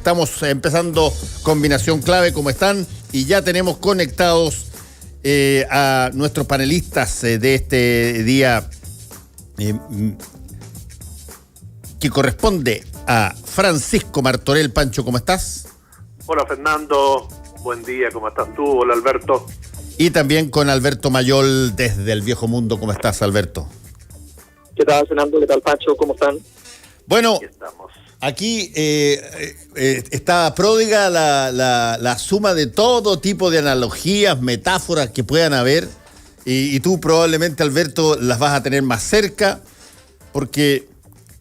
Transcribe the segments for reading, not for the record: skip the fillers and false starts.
Estamos empezando Combinación Clave, ¿cómo están? Y ya tenemos conectados a nuestros panelistas de este día que corresponde a Francisco Martorell. Pancho, ¿cómo estás? Hola Fernando, buen día, ¿cómo estás tú? Hola Alberto. Y también con Alberto Mayol desde el Viejo Mundo. ¿Cómo estás, Alberto? ¿Qué tal, Fernando? ¿Qué tal, Pancho? ¿Cómo están? Bueno, Aquí estamos. Aquí está pródiga la suma de todo tipo de analogías, metáforas que puedan haber, y tú probablemente, Alberto, las vas a tener más cerca, porque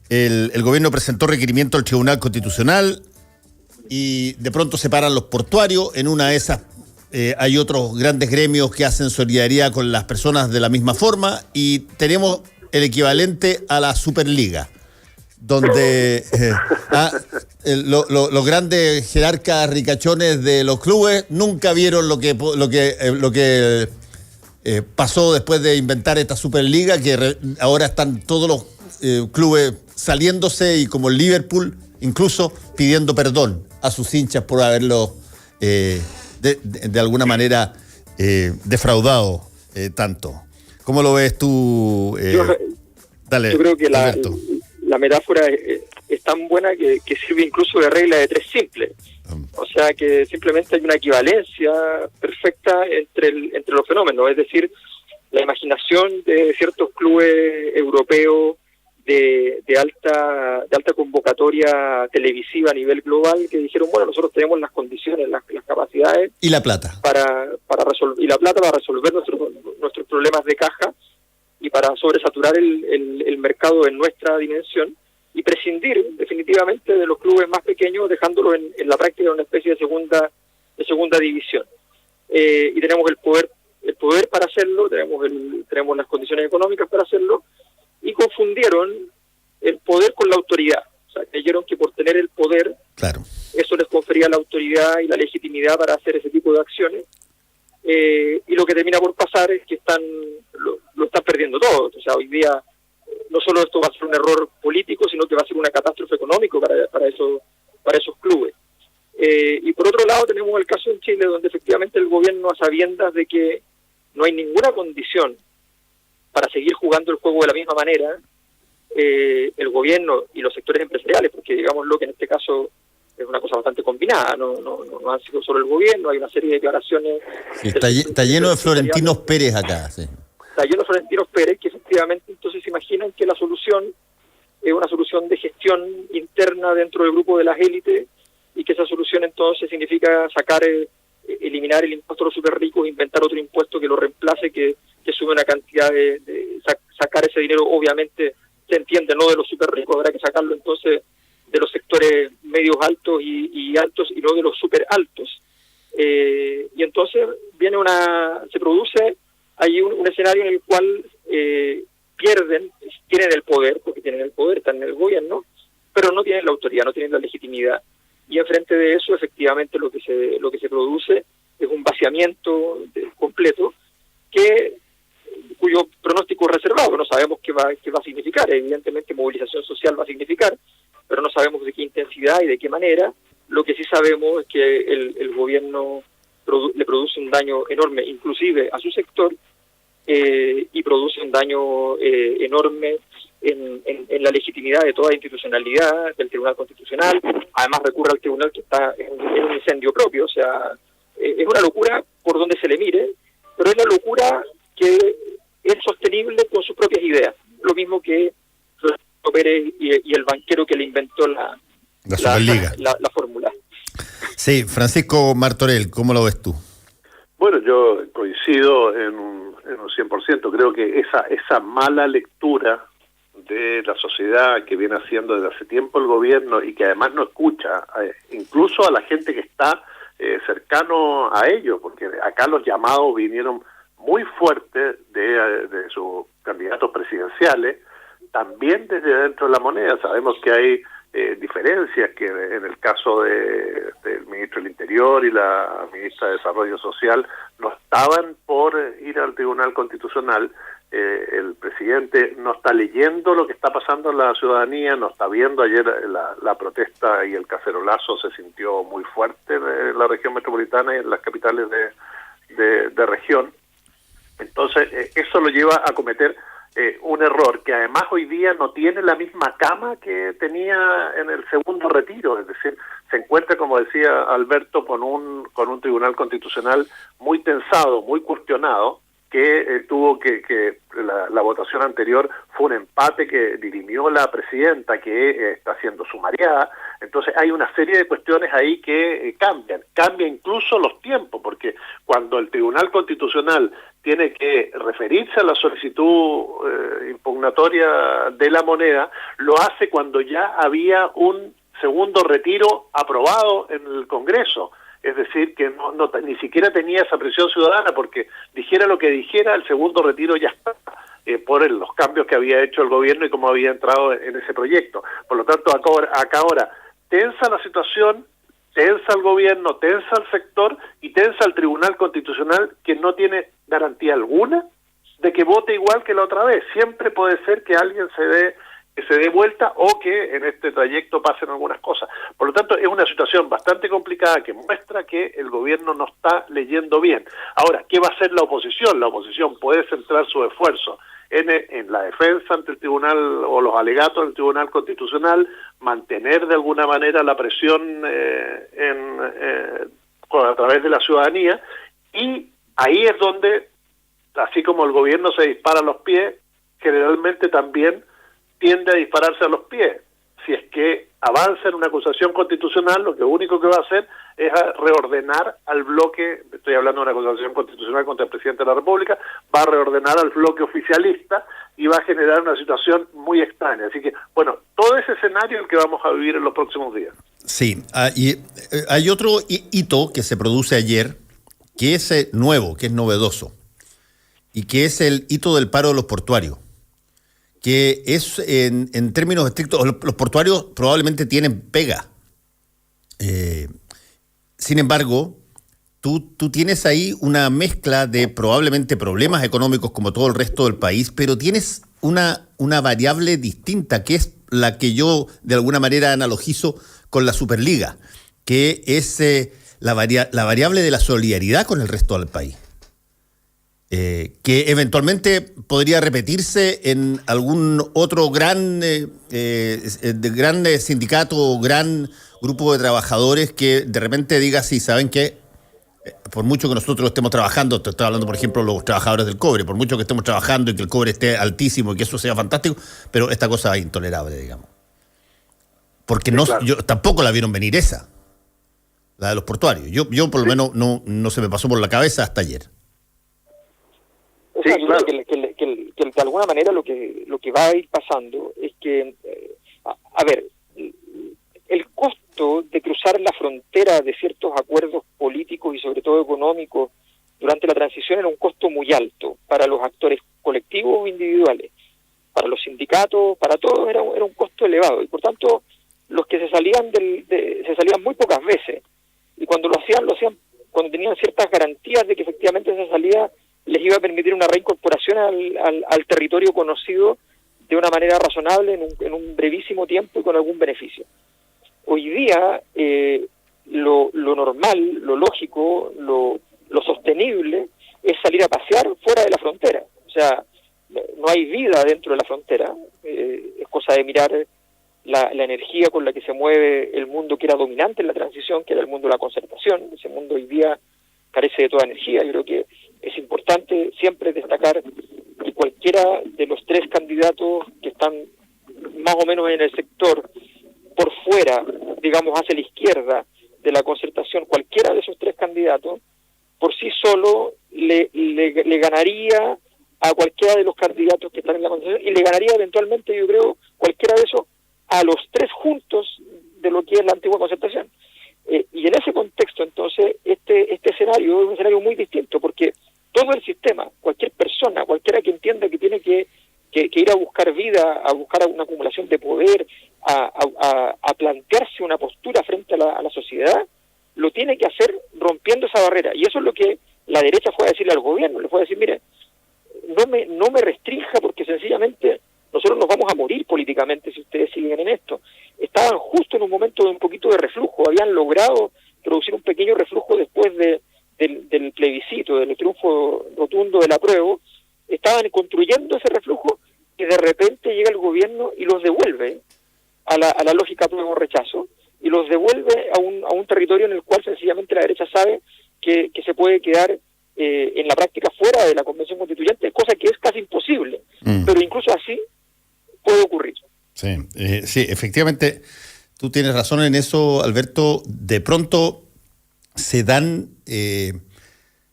el gobierno presentó requerimiento al Tribunal Constitucional y de pronto se paran los portuarios. En una de esas hay otros grandes gremios que hacen solidaridad con las personas de la misma forma, y tenemos el equivalente a la Superliga, donde los grandes jerarcas ricachones de los clubes nunca vieron lo que pasó después de inventar esta Superliga, que ahora están todos los clubes saliéndose, y como el Liverpool incluso pidiendo perdón a sus hinchas por haberlo de alguna manera defraudado tanto. ¿Cómo lo ves tú? Dale, yo creo que Alberto. La metáfora es tan buena que sirve incluso de regla de tres simple. O sea que simplemente hay una equivalencia perfecta entre los fenómenos. Es decir, la imaginación de ciertos clubes europeos de alta convocatoria televisiva a nivel global, que dijeron, bueno, nosotros tenemos las condiciones, las capacidades y la plata para resolver, y la plata para resolver nuestros problemas de caja y para sobresaturar el mercado en nuestra dimensión, y prescindir definitivamente de los clubes más pequeños, dejándolos en la práctica una especie de segunda división. Y tenemos el poder para hacerlo, tenemos las condiciones económicas para hacerlo, y confundieron el poder con la autoridad. O sea, creyeron que por tener el poder, claro, eso les confería la autoridad y la legitimidad para hacer ese tipo de acciones. Y lo que termina por pasar es que lo están perdiendo todo. O sea, hoy día no solo esto va a ser un error político, sino que va a ser una catástrofe económica para esos clubes. Y por otro lado tenemos el caso en Chile, donde efectivamente el gobierno, a sabiendas de que no hay ninguna condición para seguir jugando el juego de la misma manera, el gobierno y los sectores empresariales, porque digámoslo que en este caso es una cosa bastante combinada, no han sido solo el gobierno, hay una serie de declaraciones. Sí, está lleno de Florentinos Pérez acá, sí. Está lleno de Florentinos Pérez, que efectivamente entonces se imaginan que la solución es una solución de gestión interna dentro del grupo de las élites, y que esa solución entonces significa eliminar el impuesto a los super ricos, inventar otro impuesto que lo reemplace, que sube una cantidad de sacar ese dinero, obviamente se entiende, no de los super ricos, habrá que sacarlo entonces de los sectores medios altos y altos, y no de los super altos. Y entonces se produce ahí un escenario en el cual tienen el poder, porque tienen el poder, están en el gobierno, pero no tienen la autoridad, no tienen la legitimidad. Y enfrente de eso, efectivamente, lo que se produce es un vaciamiento completo, cuyo pronóstico es reservado. No sabemos qué va a significar. Evidentemente movilización social va a significar, pero no sabemos de qué intensidad y de qué manera. Lo que sí sabemos es que el gobierno le produce un daño enorme, inclusive a su sector, y produce un daño enorme en la legitimidad de toda institucionalidad del Tribunal Constitucional. Además recurre al tribunal que está en un incendio propio. O sea, es una locura por donde se le mire, pero es una locura que es sostenible con sus propias ideas. Lo mismo que Florentino Pérez y el banquero que le inventó la Superliga, la fórmula. Sí, Francisco Martorell, ¿cómo lo ves tú? Bueno, yo coincido en un 100%. Creo que esa mala lectura de la sociedad que viene haciendo desde hace tiempo el gobierno, y que además no escucha incluso a la gente que está cercano a ellos, porque acá los llamados vinieron muy fuertes de sus candidatos presidenciales, también desde dentro de la moneda. Sabemos que hay diferencias, que en el caso del ministro del Interior y la ministra de Desarrollo Social no estaban por ir al Tribunal Constitucional, el presidente no está leyendo lo que está pasando en la ciudadanía, no está viendo. Ayer la protesta y el cacerolazo se sintió muy fuerte en la región metropolitana y en las capitales de región. Entonces, eso lo lleva a cometer un error que además hoy día no tiene la misma cama que tenía en el segundo retiro, es decir, se encuentra, como decía Alberto, con un tribunal constitucional muy tensado, muy cuestionado, que tuvo que la votación anterior fue un empate que dirimió la presidenta, que está siendo sumariada. Entonces hay una serie de cuestiones ahí que cambia incluso los tiempos, porque cuando el Tribunal Constitucional tiene que referirse a la solicitud impugnatoria de la moneda, lo hace cuando ya había un segundo retiro aprobado en el Congreso. Es decir, que ni siquiera tenía esa presión ciudadana, porque dijera lo que dijera, el segundo retiro ya está, por los cambios que había hecho el gobierno y cómo había entrado en ese proyecto. Por lo tanto, acá ahora tensa la situación, tensa el gobierno, tensa el sector y tensa el Tribunal Constitucional, que no tiene garantía alguna de que vote igual que la otra vez. Siempre puede ser que alguien se dé vuelta o que en este trayecto pasen algunas cosas. Por lo tanto, es una situación bastante complicada que muestra que el gobierno no está leyendo bien. Ahora, ¿qué va a hacer la oposición? La oposición puede centrar su esfuerzo en la defensa ante el tribunal o los alegatos del Tribunal Constitucional, mantener de alguna manera la presión a través de la ciudadanía, y ahí es donde, así como el gobierno se dispara a los pies, generalmente también tiende a dispararse a los pies. Si es que avanza en una acusación constitucional, lo único que va a hacer es reordenar al bloque, estoy hablando de una acusación constitucional contra el presidente de la República, va a reordenar al bloque oficialista y va a generar una situación muy extraña. Así que, bueno, todo ese escenario es el que vamos a vivir en los próximos días. Sí, y hay otro hito que se produce ayer, que es nuevo, que es novedoso, y que es el hito del paro de los portuarios, que es, en términos estrictos, los portuarios probablemente tienen pega. Sin embargo, tú tienes ahí una mezcla de probablemente problemas económicos como todo el resto del país, pero tienes una variable distinta, que es la que yo de alguna manera analogizo con la Superliga, que es la variable de la solidaridad con el resto del país. Que eventualmente podría repetirse en algún otro gran sindicato o gran grupo de trabajadores que de repente diga, sí, ¿saben qué? Por mucho que nosotros estemos trabajando, te estoy hablando, por ejemplo, los trabajadores del cobre, por mucho que estemos trabajando y que el cobre esté altísimo y que eso sea fantástico, pero esta cosa es intolerable, digamos. Porque sí, claro. Yo tampoco la vieron venir esa, la de los portuarios. Yo por lo menos no se me pasó por la cabeza hasta ayer. Sí, claro. que de alguna manera lo que va a ir pasando es que, a ver, el costo de cruzar la frontera de ciertos acuerdos políticos y sobre todo económicos durante la transición era un costo muy alto para los actores colectivos o individuales, para los sindicatos, para todos era un costo elevado, y por tanto los que se salían se salían muy pocas veces, y cuando lo hacían cuando tenían ciertas garantías de que efectivamente esa salida les iba a permitir una reincorporación al territorio conocido de una manera razonable en un brevísimo tiempo y con algún beneficio. Hoy día lo normal, lo lógico, lo sostenible es salir a pasear fuera de la frontera. O sea, no hay vida dentro de la frontera, es cosa de mirar la energía con la que se mueve el mundo que era dominante en la transición, que era el mundo de la concertación. Ese mundo hoy día carece de toda energía. Yo creo que es importante siempre destacar que cualquiera de los tres candidatos que están más o menos en el sector por fuera, digamos hacia la izquierda de la concertación, cualquiera de esos tres candidatos por sí solo le ganaría a cualquiera de los candidatos que están en la concertación, y le ganaría eventualmente, yo creo, cualquiera de esos a los tres juntos de lo que es la antigua concertación. Y en ese contexto, entonces, este escenario es un escenario muy distinto, porque todo el sistema, cualquier persona, cualquiera que entienda que tiene que ir a buscar vida, a buscar una acumulación de poder, a plantearse una postura frente a la sociedad, lo tiene que hacer rompiendo esa barrera. Y eso es lo que la derecha fue a decirle al gobierno, le fue a decir, mire, no me restrinja, porque sencillamente nosotros nos vamos a morir políticamente si ustedes siguen en esto. Estaban justo en un momento de un poquito de reflujo, habían logrado producir un pequeño reflujo después del plebiscito, del triunfo rotundo del apruebo. Estaban construyendo ese reflujo y de repente llega el gobierno y los devuelve a la lógica apruebo-rechazo, y los devuelve a un territorio en el cual sencillamente la derecha sabe que se puede quedar en la práctica fuera de la Convención Constituyente, cosa que es casi imposible, pero incluso así puede ocurrir. Sí, sí, efectivamente, tú tienes razón en eso, Alberto. De pronto se dan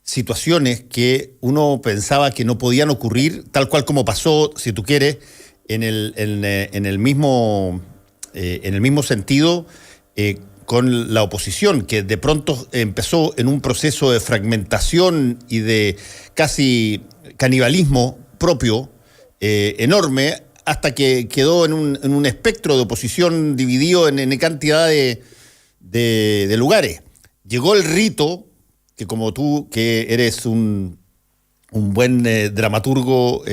situaciones que uno pensaba que no podían ocurrir, tal cual como pasó, si tú quieres, en el mismo sentido con la oposición, que de pronto empezó en un proceso de fragmentación y de casi canibalismo propio enorme, hasta que quedó en un espectro de oposición dividido en cantidad de lugares. Llegó el rito, que como tú, que eres un buen dramaturgo,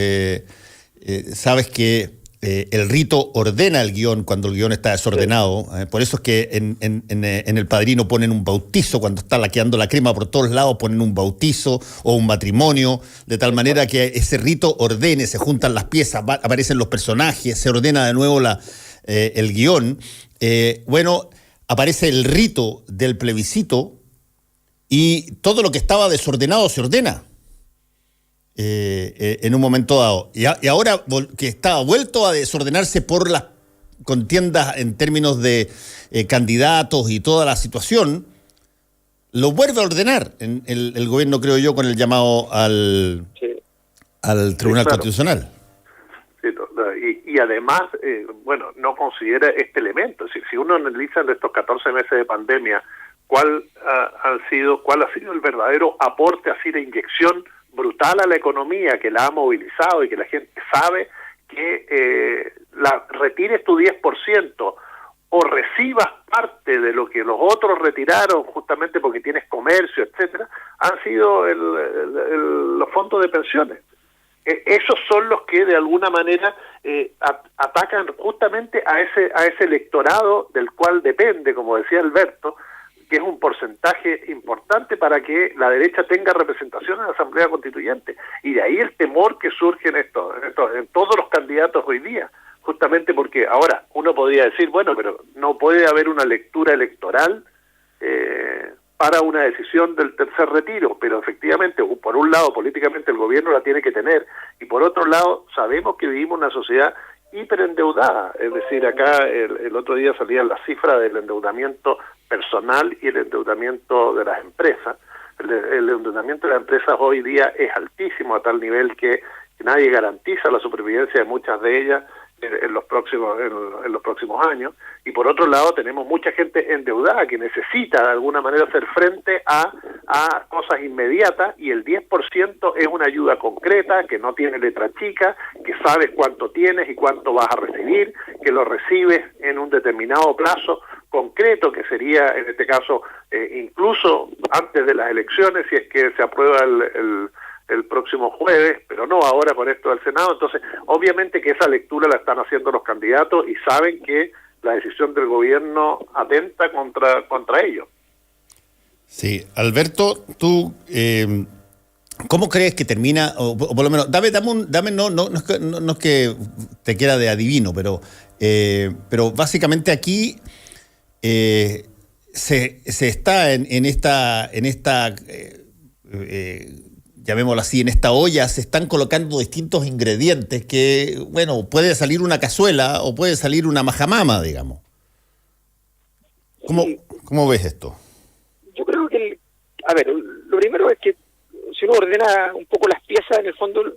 sabes que el rito ordena el guión cuando el guión está desordenado. Por eso es que en El Padrino ponen un bautizo, cuando está laqueando la crema por todos lados ponen un bautizo o un matrimonio, de tal manera que ese rito ordene, se juntan las piezas, aparecen los personajes, se ordena de nuevo el guión. Bueno, aparece el rito del plebiscito y todo lo que estaba desordenado se ordena. En un momento dado. Y ahora que está vuelto a desordenarse por las contiendas en términos de candidatos y toda la situación, lo vuelve a ordenar el gobierno, creo yo, con el llamado al Tribunal Constitucional. Sí, y además, no considera este elemento. Si uno analiza en estos 14 meses de pandemia, ¿cuál ha sido el verdadero aporte, así de inyección brutal a la economía que la ha movilizado y que la gente sabe que retires tu 10% o recibas parte de lo que los otros retiraron justamente porque tienes comercio, etcétera, han sido los fondos de pensiones? Esos son los que de alguna manera atacan justamente a ese electorado del cual depende, como decía Alberto, que es un porcentaje importante para que la derecha tenga representación en la Asamblea Constituyente. Y de ahí el temor que surge en todos los candidatos hoy día, justamente porque ahora uno podría decir, bueno, pero no puede haber una lectura electoral para una decisión del tercer retiro, pero efectivamente, por un lado, políticamente el gobierno la tiene que tener, y por otro lado, sabemos que vivimos una sociedad hiperendeudada. Es decir, acá el otro día salían las cifras del endeudamiento personal y el endeudamiento de las empresas. El endeudamiento de las empresas hoy día es altísimo, a tal nivel que nadie garantiza la supervivencia de muchas de ellas en los próximos años. Y por otro lado tenemos mucha gente endeudada que necesita de alguna manera hacer frente a cosas inmediatas, y el 10% es una ayuda concreta, que no tiene letra chica, que sabes cuánto tienes y cuánto vas a recibir, que lo recibes en un determinado plazo concreto, que sería en este caso incluso antes de las elecciones, si es que se aprueba el próximo jueves, pero no ahora con esto del Senado. Entonces, obviamente que esa lectura la están haciendo los candidatos y saben que la decisión del gobierno atenta contra ellos. Sí, Alberto, tú, ¿cómo crees que termina, o por lo menos, no es que te quiera de adivino, pero básicamente aquí se está en esta llamémoslo así, en esta olla se están colocando distintos ingredientes que, bueno, puede salir una cazuela o puede salir una majamama, digamos. ¿Cómo ves esto? Yo creo que, lo primero es que si uno ordena un poco las piezas en el fondo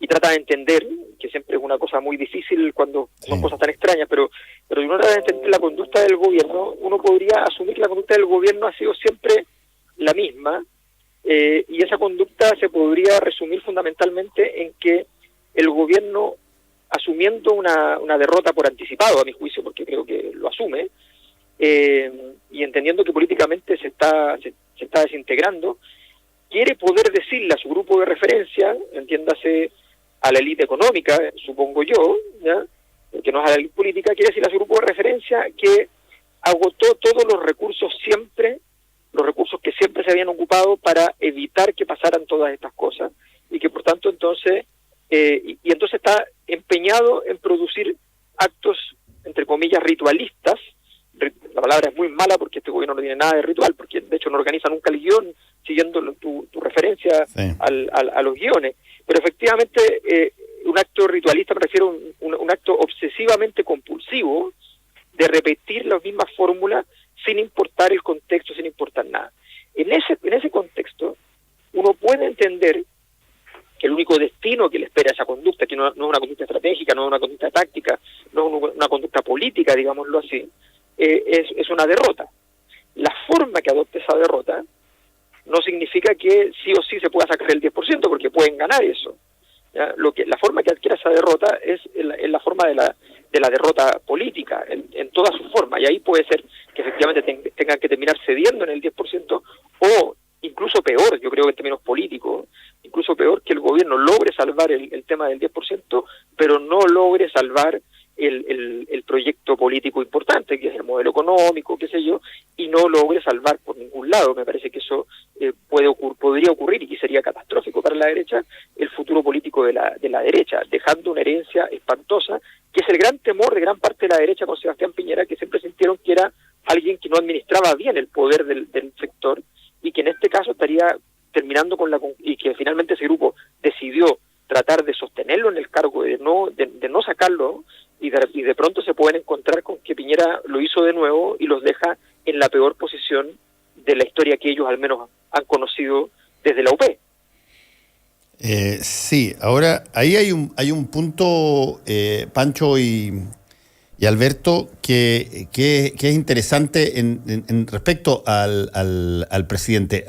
y trata de entender, que siempre es una cosa muy difícil cuando son cosas tan extrañas, pero si uno trata de entender la conducta del gobierno, uno podría asumir que la conducta del gobierno ha sido siempre la misma. Y esa conducta se podría resumir fundamentalmente en que el gobierno, asumiendo una derrota por anticipado, a mi juicio, porque creo que lo asume, y entendiendo que políticamente se está desintegrando, quiere poder decirle a su grupo de referencia, entiéndase a la élite económica, supongo yo, ¿ya? Porque no es a la élite política, quiere decirle a su grupo de referencia que agotó todos los recursos que siempre se habían ocupado para evitar que pasaran todas estas cosas, y que por tanto entonces entonces está empeñado en producir actos, entre comillas, ritualistas. La palabra es muy mala porque este gobierno no tiene nada de ritual, porque de hecho no organiza nunca el guión siguiendo tu referencia Sí. a los guiones, pero efectivamente un acto ritualista me refiero a un acto obsesivamente compulsivo de repetir las mismas fórmulas sin importar el contexto, sin importar nada. En ese contexto uno puede entender que el único destino que le espera a esa conducta, que no es una conducta estratégica, no es una conducta táctica, no es una conducta política, digámoslo así, es una derrota. La forma que adopte esa derrota no significa que sí o sí se pueda sacar el 10%, porque pueden ganar eso. ¿Ya? La forma que adquiera esa derrota es la forma de la derrota política, en toda su forma, y ahí puede ser que efectivamente tengan que terminar cediendo en el 10%, o incluso peor, yo creo que en términos políticos, incluso peor, que el gobierno logre salvar el tema del 10%, pero no logre salvar el proyecto político importante, que es el modelo económico, qué sé yo, y no logre salvar por ningún lado. Me parece que eso podría ocurrir, y que sería catastrófico para la derecha, el futuro político de la derecha, dejando una herencia espantosa, que es el gran temor de gran parte de la derecha con Sebastián Piñera, que siempre sintieron que era alguien que no administraba bien el poder del sector, y que en este caso estaría terminando y que finalmente ese grupo decidió tratar de sostenerlo en el cargo, de no sacarlo, y de pronto se pueden encontrar con que Piñera lo hizo de nuevo y los deja en la peor posición de la historia que ellos al menos han conocido desde la UP. Sí, ahora ahí hay un punto, Pancho y Alberto, que es interesante en respecto al presidente.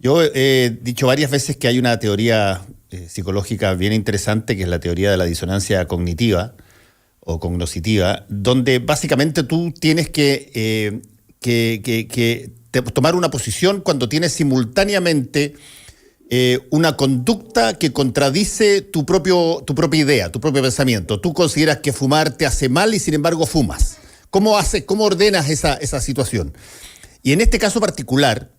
Yo he dicho varias veces que hay una teoría psicológica bien interesante, que es la teoría de la disonancia cognitiva o cognoscitiva, donde básicamente tú tienes que tomar una posición cuando tienes simultáneamente una conducta que contradice tu propia idea, tu propio pensamiento. Tú consideras que fumar te hace mal y sin embargo fumas. ¿Cómo ordenas esa situación? Y en este caso particular,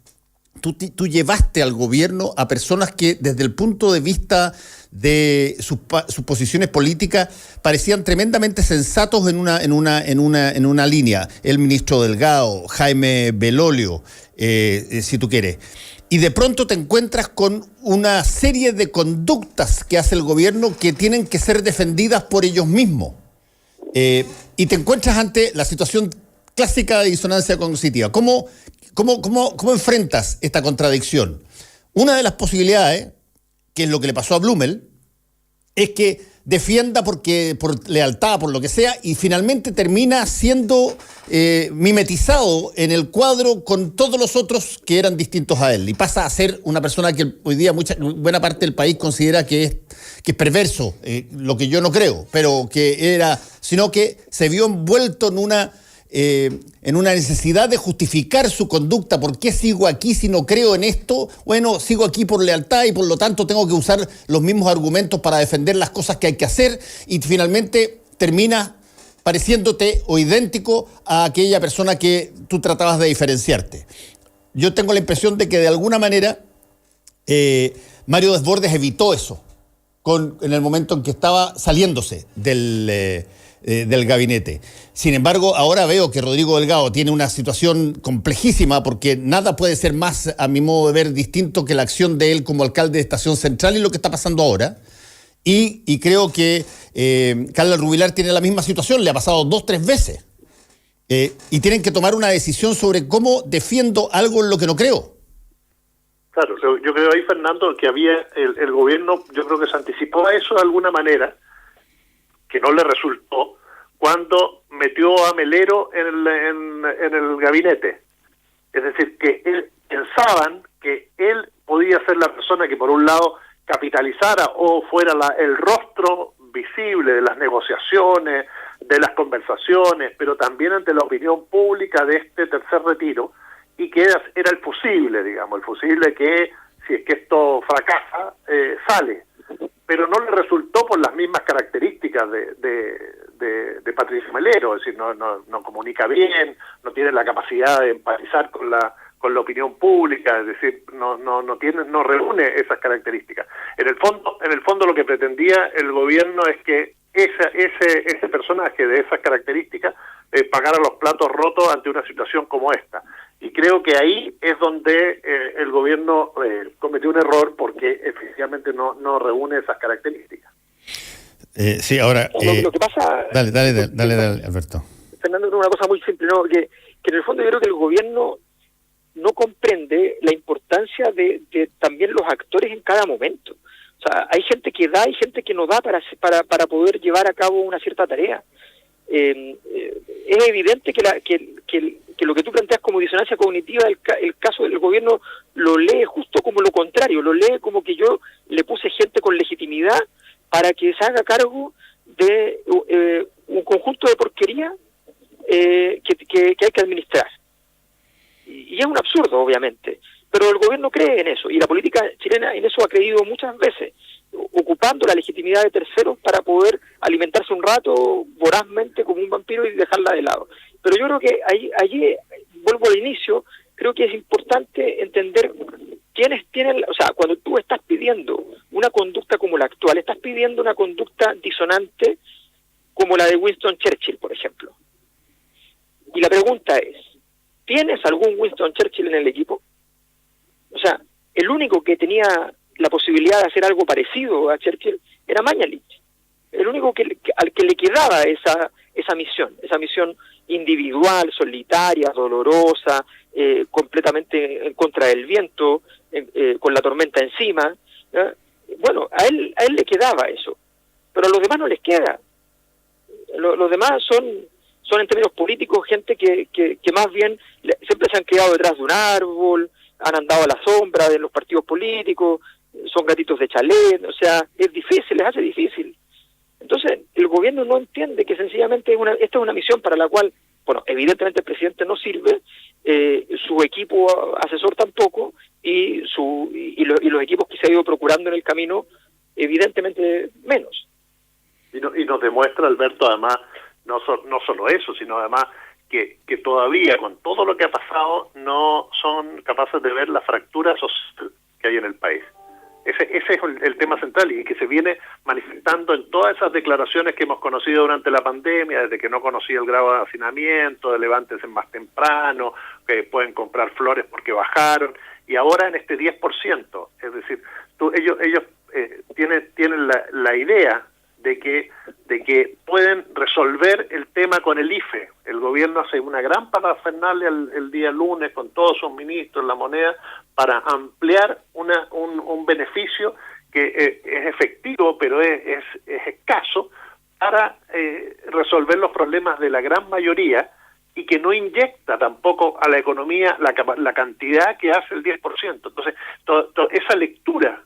tú llevaste al gobierno a personas que desde el punto de vista de sus posiciones políticas parecían tremendamente sensatos en una línea. El ministro Delgado, Jaime Belolio, si tú quieres. Y de pronto te encuentras con una serie de conductas que hace el gobierno que tienen que ser defendidas por ellos mismos. Y te encuentras ante la situación clásica de disonancia cognitiva. ¿Cómo enfrentas esta contradicción? Una de las posibilidades, que es lo que le pasó a Blumel, es que defienda por lealtad, por lo que sea, y finalmente termina siendo mimetizado en el cuadro con todos los otros que eran distintos a él, y pasa a ser una persona que hoy día buena parte del país considera que es perverso, lo que yo no creo, pero sino que se vio envuelto en una necesidad de justificar su conducta. ¿Por qué sigo aquí si no creo en esto? Bueno, sigo aquí por lealtad y por lo tanto tengo que usar los mismos argumentos para defender las cosas que hay que hacer, y finalmente termina pareciéndote o idéntico a aquella persona que tú tratabas de diferenciarte. Yo tengo la impresión de que de alguna manera Mario Desbordes evitó eso en el momento en que estaba saliéndose del gabinete. Sin embargo, ahora veo que Rodrigo Delgado tiene una situación complejísima, porque nada puede ser más, a mi modo de ver, distinto que la acción de él como alcalde de Estación Central y lo que está pasando ahora. Y creo que Carla Rubilar tiene la misma situación, le ha pasado 2-3 veces. Y tienen que tomar una decisión sobre cómo defiendo algo en lo que no creo. Claro, yo creo ahí, Fernando, que había el gobierno, yo creo que se anticipó a eso de alguna manera, que no le resultó, cuando metió a Melero en el gabinete. Es decir, que pensaban que él podía ser la persona que por un lado capitalizara o fuera el rostro visible de las negociaciones, de las conversaciones, pero también ante la opinión pública de este tercer retiro, y que era el fusible, digamos, el fusible que, si es que esto fracasa, sale. Pero no le resultó por las mismas características de Patricio Melero, es decir, no comunica bien, no tiene la capacidad de empatizar con la opinión pública, es decir, no reúne esas características. En el fondo lo que pretendía el gobierno es que ese personaje de esas características pagara los platos rotos ante una situación como esta. Y creo que ahí es donde el gobierno cometió un error, porque efectivamente no reúne esas características. Sí, ahora... Lo que pasa... Dale, Alberto. Fernando, una cosa muy simple, ¿no? Que en el fondo yo creo que el gobierno no comprende la importancia de también los actores en cada momento. O sea, hay gente que da y gente que no da para poder llevar a cabo una cierta tarea. Es evidente que lo que tú planteas como disonancia cognitiva, el caso del gobierno lo lee justo como lo contrario, lo lee como que yo le puse gente con legitimidad para que se haga cargo de un conjunto de porquería que hay que administrar. Y es un absurdo, obviamente, pero el gobierno cree en eso, y la política chilena en eso ha creído muchas veces, ocupando la legitimidad de terceros para poder alimentarse un rato vorazmente como un vampiro y dejarla de lado. Pero yo creo que allí vuelvo al inicio, creo que es importante entender quiénes tienen, o sea, cuando tú estás pidiendo una conducta como la actual, estás pidiendo una conducta disonante como la de Winston Churchill, por ejemplo. Y la pregunta es, ¿tienes algún Winston Churchill en el equipo? O sea, el único que tenía la posibilidad de hacer algo parecido a Churchill era Mañalich. El único al que le quedaba esa misión individual, solitaria, dolorosa, completamente en contra del viento, con la tormenta encima. Bueno, a él le quedaba eso, pero a los demás no les queda. Los demás son en términos políticos gente que más bien siempre se han quedado detrás de un árbol, han andado a la sombra de los partidos políticos, son gatitos de chalet, o sea, es difícil, les hace difícil. Entonces, el gobierno no entiende que sencillamente esta es una misión para la cual, bueno, evidentemente el presidente no sirve, su equipo asesor tampoco, y los equipos que se ha ido procurando en el camino, evidentemente menos. Y nos demuestra, Alberto, además, no solo eso, sino además que todavía, con todo lo que ha pasado, no son capaces de ver la fractura social que hay en el país. Ese es el tema central, y que se viene manifestando en todas esas declaraciones que hemos conocido durante la pandemia, desde que no conocía el grado de hacinamiento, de levántense más temprano, que pueden comprar flores porque bajaron, y ahora en este 10%. Es decir, ellos tienen la idea de que pueden resolver el tema con el IFE. El gobierno hace una gran parafernalia el día lunes con todos sus ministros, la moneda, para ampliar un beneficio que es efectivo, pero es escaso, para resolver los problemas de la gran mayoría, y que no inyecta tampoco a la economía la cantidad que hace el 10%. Entonces, esa lectura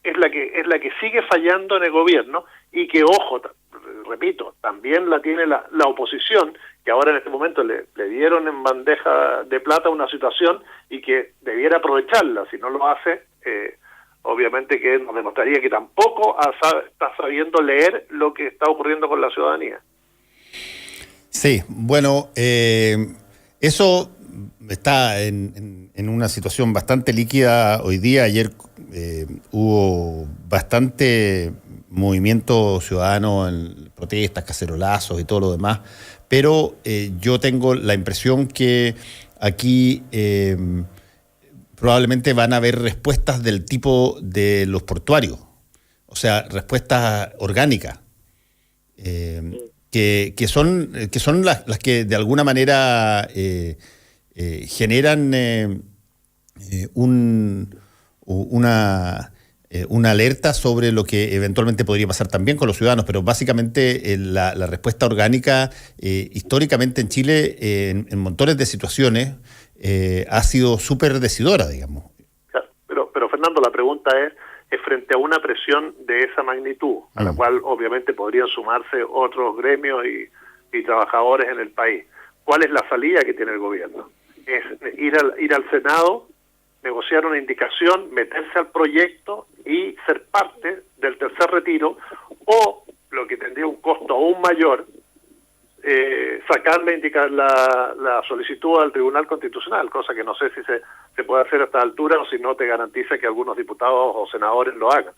es la que sigue fallando en el gobierno, y que, ojo, repito, también la tiene la oposición, que ahora en este momento le dieron en bandeja de plata una situación y que debiera aprovecharla. Si no lo hace, obviamente que nos demostraría que tampoco está sabiendo leer lo que está ocurriendo con la ciudadanía. Sí, bueno, eso está en una situación bastante líquida hoy día. Ayer hubo bastante movimiento ciudadano en protestas, cacerolazos y todo lo demás, pero yo tengo la impresión que aquí probablemente van a haber respuestas del tipo de los portuarios, o sea, respuestas orgánicas, que son las que de alguna manera generan una alerta sobre lo que eventualmente podría pasar también con los ciudadanos, pero básicamente la respuesta orgánica históricamente en Chile en montones de situaciones ha sido súper decidora, digamos. Pero Fernando, la pregunta es frente a una presión de esa magnitud, a la cual obviamente podrían sumarse otros gremios y trabajadores en el país, ¿cuál es la salida que tiene el gobierno? es ir al Senado, negociar una indicación, meterse al proyecto y ser parte del tercer retiro, o lo que tendría un costo aún mayor, sacarle la solicitud al Tribunal Constitucional, cosa que no sé si se puede hacer a esta altura o si no te garantiza que algunos diputados o senadores lo hagan.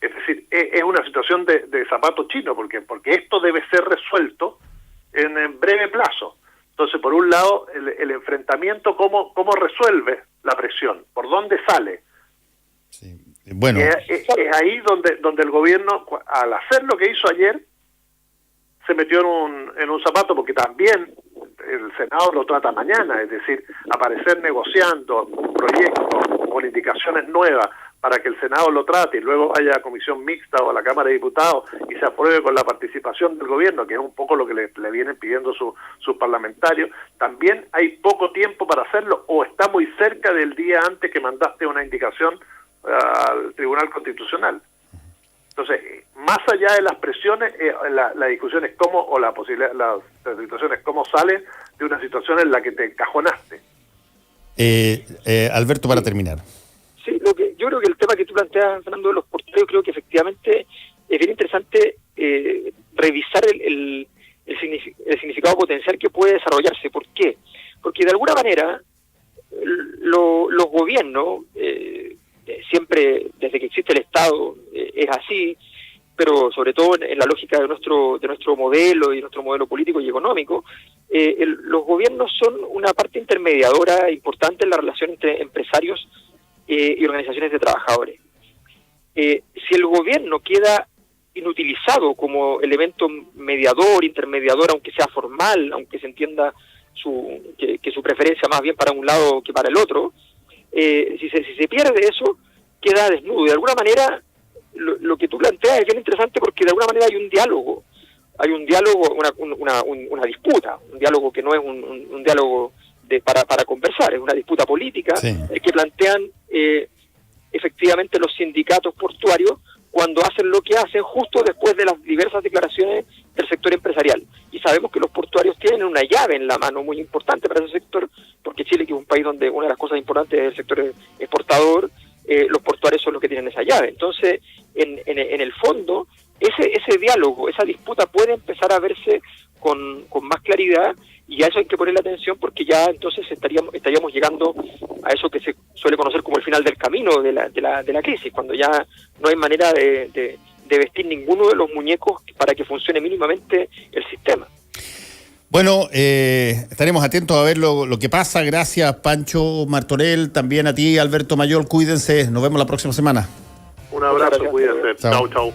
Es decir, es una situación de zapato chino, porque esto debe ser resuelto en breve plazo. Entonces, por un lado, el enfrentamiento, ¿cómo resuelve la presión? ¿Por dónde sale? Sí. Bueno. Es ahí donde el gobierno, al hacer lo que hizo ayer, se metió en un zapato, porque también el Senado lo trata mañana, es decir, aparecer negociando un proyecto con indicaciones nuevas para que el Senado lo trate y luego vaya a comisión mixta o a la Cámara de Diputados y se apruebe con la participación del gobierno, que es un poco lo que le vienen pidiendo sus parlamentarios. También hay poco tiempo para hacerlo, o está muy cerca del día antes que mandaste una indicación al Tribunal Constitucional. Entonces, más allá de las presiones, la discusión es cómo, o la posibilidad, la situación es cómo sales de una situación en la que te encajonaste. Alberto, para terminar. Sí, yo creo que el tema que tú planteas, Fernando, de los portarios, creo que efectivamente es bien interesante revisar el significado potencial que puede desarrollarse. ¿Por qué? Porque de alguna manera los gobiernos, siempre desde que existe el Estado es así, pero sobre todo en la lógica de nuestro modelo y nuestro modelo político y económico, los gobiernos son una parte intermediadora importante en la relación entre empresarios y organizaciones de trabajadores. Si el gobierno queda inutilizado como elemento mediador, intermediador, aunque sea formal, aunque se entienda que su preferencia más bien para un lado que para el otro, si se pierde eso, queda desnudo. Y de alguna manera, lo que tú planteas es bien interesante, porque de alguna manera hay un diálogo, una disputa, un diálogo que no es un diálogo para conversar, es una disputa política, sí, que plantean efectivamente los sindicatos portuarios cuando hacen lo que hacen justo después de las diversas declaraciones del sector empresarial. Y sabemos que los portuarios tienen una llave en la mano muy importante para ese sector, porque Chile, que es un país donde una de las cosas importantes es el sector exportador, los portuarios son los que tienen esa llave. Entonces, en el fondo, ese diálogo, esa disputa puede empezar a verse con más claridad, y a eso hay que ponerle atención, porque ya entonces estaríamos llegando a eso que se suele conocer como el final del camino de la crisis, cuando ya no hay manera de vestir ninguno de los muñecos para que funcione mínimamente el sistema. Bueno, estaremos atentos a ver lo que pasa. Gracias, Pancho Martorell, también a ti, Alberto Mayol. Cuídense, nos vemos la próxima semana. Un abrazo, cuídense. Chau, chau.